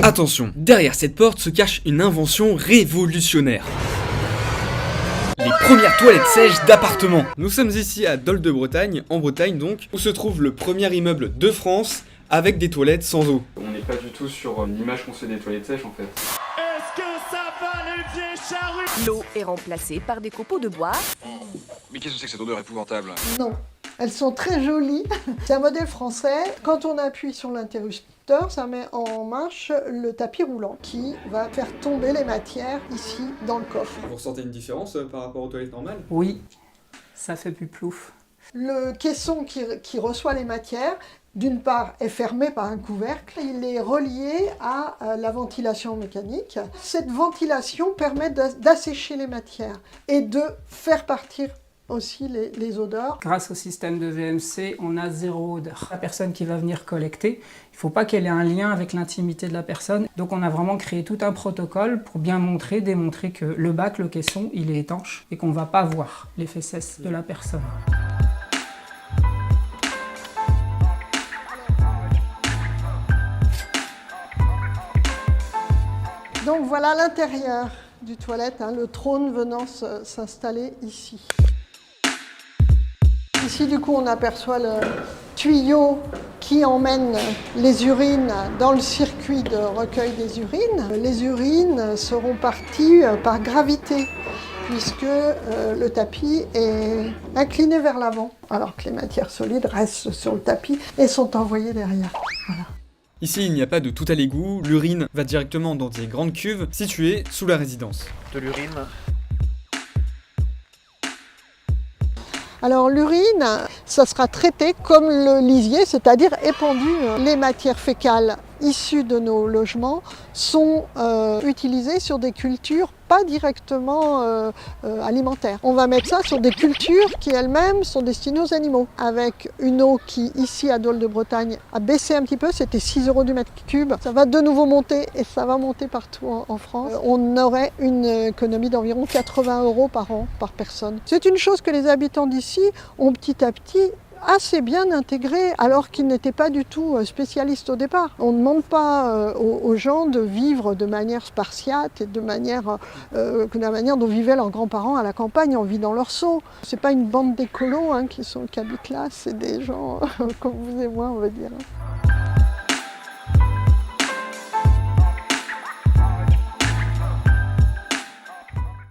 Attention, derrière cette porte se cache une invention révolutionnaire. Les premières toilettes sèches d'appartements. Nous sommes ici à Dol de Bretagne, en Bretagne donc, où se trouve le premier immeuble de France avec des toilettes sans eau. On n'est pas du tout sur l'image qu'on se fait des toilettes sèches en fait. Est-ce que ça va les vieilles charrues? L'eau est remplacée par des copeaux de bois. Mais qu'est-ce que c'est que cette odeur épouvantable? Non, elles sont très jolies. C'est un modèle français. Quand on appuie sur l'interrupteur, ça met en marche le tapis roulant qui va faire tomber les matières ici dans le coffre. Vous ressentez une différence par rapport aux toilettes normales? Oui, ça fait plus plouf. Le caisson qui reçoit les matières, d'une part, est fermé par un couvercle. Il est relié à la ventilation mécanique. Cette ventilation permet d'assécher les matières et de faire partir aussi les odeurs. Grâce au système de VMC, on a 0 odeur. La personne qui va venir collecter, il ne faut pas qu'elle ait un lien avec l'intimité de la personne. Donc on a vraiment créé tout un protocole pour bien démontrer que le bac, le caisson, il est étanche et qu'on ne va pas voir les fesses de la personne. Donc voilà l'intérieur du toilette, le trône venant s'installer ici. Ici, du coup, on aperçoit le tuyau qui emmène les urines dans le circuit de recueil des urines. Les urines seront parties par gravité, puisque le tapis est incliné vers l'avant, alors que les matières solides restent sur le tapis et sont envoyées derrière. Voilà. Ici, il n'y a pas de tout à l'égout, l'urine va directement dans des grandes cuves situées sous la résidence. De l'urine. Alors l'urine, ça sera traité comme le lisier, c'est-à-dire épandu. Les matières fécales issues de nos logements sont utilisées sur des cultures pas directement alimentaires. On va mettre ça sur des cultures qui elles-mêmes sont destinées aux animaux. Avec une eau qui, ici à Dol de Bretagne, a baissé un petit peu, c'était 6 € du mètre cube. Ça va de nouveau monter et ça va monter partout en France. On aurait une économie d'environ 80 € par an, par personne. C'est une chose que les habitants d'ici ont petit à petit assez bien intégré, alors qu'ils n'étaient pas du tout spécialistes au départ. On ne demande pas aux gens de vivre de manière spartiate et de la manière dont vivaient leurs grands-parents à la campagne en vidant leur seau. C'est pas une bande d'écolos qui habitent là, c'est des gens comme vous et moi, on va dire.